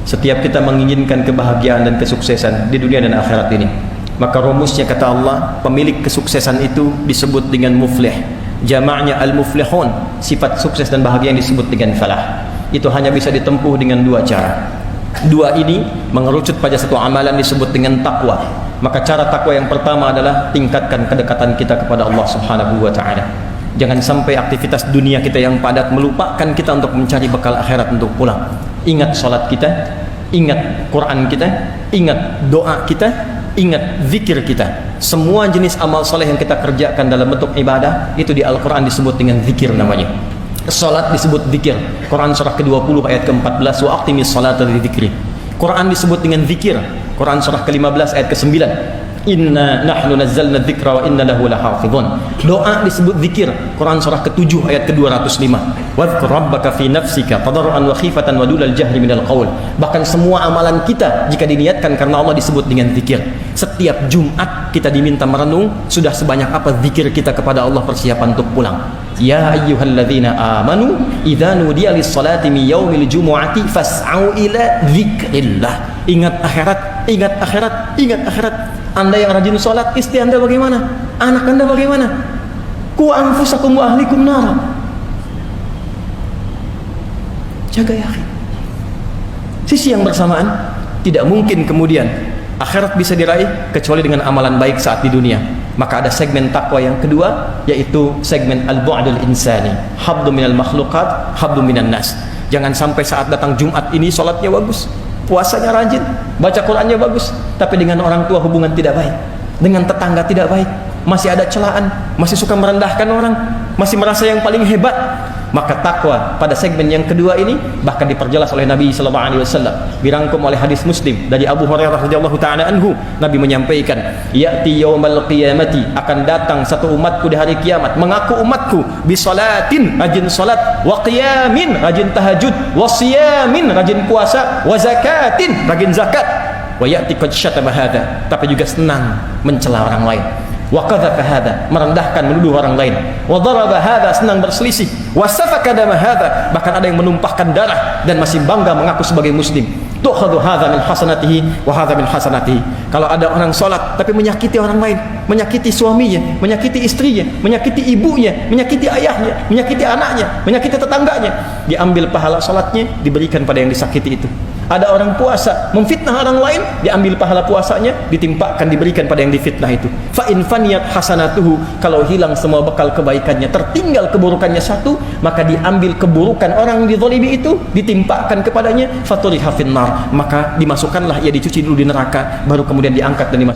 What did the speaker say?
Setiap kita menginginkan kebahagiaan dan kesuksesan di dunia dan akhirat ini, maka rumusnya kata Allah, pemilik kesuksesan itu disebut dengan muflih. Jamaknya al-muflihun, sifat sukses dan bahagia yang disebut dengan falah. Itu hanya bisa ditempuh dengan dua cara. Dua ini mengerucut pada satu amalan disebut dengan takwa. Maka cara takwa yang pertama adalah tingkatkan kedekatan kita kepada Allah Subhanahu wa ta'ala. Jangan sampai aktivitas dunia kita yang padat melupakan kita untuk mencari bekal akhirat untuk pulang. Ingat salat kita, ingat Quran kita, ingat doa kita, ingat zikir kita. Semua jenis amal soleh yang kita kerjakan dalam bentuk ibadah itu di Al-Quran disebut dengan zikir namanya. Salat disebut zikir. Quran surah ke-20 ayat ke-14, wa aqimis salata lidzikri. Quran disebut dengan zikir. Quran surah ke-15 ayat ke-9, inna nahnu nazzalna dzikra wa inna lahu lahafizun. Doa disebut zikir. Quran surah ke-7 ayat ke-205, wadhkur rabbaka fi nafsika tadarruan wa khifatan wa dunal jahri minal qaul. Bahkan semua amalan kita jika diniatkan karena Allah disebut dengan zikir. Setiap Jumat kita diminta merenung sudah sebanyak apa zikir kita kepada Allah persiapan untuk pulang. Ya ayyuhalladzina amanu idza nudiya lis-salati min yaumil jumu'ati fas'au ila dzikrillah. Ingat akhirat, ingat akhirat, ingat akhirat. Anda yang rajin sholat, istri Anda bagaimana? Anak Anda bagaimana? Ku anfusakum wa ahlikum nar. Jaga ya akhi. Sisi yang bersamaan, tidak mungkin kemudian akhirat bisa diraih kecuali dengan amalan baik saat di dunia. Maka ada segmen takwa yang kedua, yaitu segmen al-bu'dul insani. Habdu minal makhluqat, habdu minan nas. Jangan sampai saat datang Jumat ini sholatnya bagus, puasanya rajin, baca Qurannya bagus, tapi dengan orang tua hubungan tidak baik, dengan tetangga tidak baik, masih ada celaan, masih suka merendahkan orang, masih merasa yang paling hebat. Maka takwa pada segmen yang kedua ini bahkan diperjelas oleh Nabi sallallahu alaihi wasallam, dirangkum oleh hadis Muslim dari Abu Hurairah radhiyallahu taala anhu. Nabi menyampaikan, ya'ti yaumal qiyamati, akan datang satu umatku di hari kiamat, mengaku umatku bisalatin, rajin salat, wa qiyamin, rajin tahajud, wa siyamin, rajin puasa, wa zakatin, rajin zakat, wa ya'ti qad syatama hadza, tapi juga senang mencela orang lain, wa qadhafa hadza, merendahkan, menuduh orang lain, wa daraba hadza, senang berselisih, wa safaka dama hadza, bahkan ada yang menumpahkan darah dan masih bangga mengaku sebagai muslim. Tukhadhu hadza min hasanatihi wa hadza min hasanatihi. Kalau ada orang salat tapi menyakiti orang lain, menyakiti suaminya, menyakiti istrinya, menyakiti ibunya, menyakiti ayahnya, menyakiti anaknya, menyakiti tetangganya, diambil pahala salatnya diberikan pada yang disakiti itu. Ada orang puasa memfitnah orang lain, diambil pahala puasanya ditimpakan, diberikan pada yang difitnah itu. Fa in faniyat hasanatuhu, kalau hilang semua bekal kebaikannya, tertinggal keburukannya satu, maka diambil keburukan orang yang dizalimi itu ditimpakan kepadanya, faturiha finnar, maka dimasukkanlah ia, dicuci dulu di neraka, baru kemudian diangkat dan dimasukkan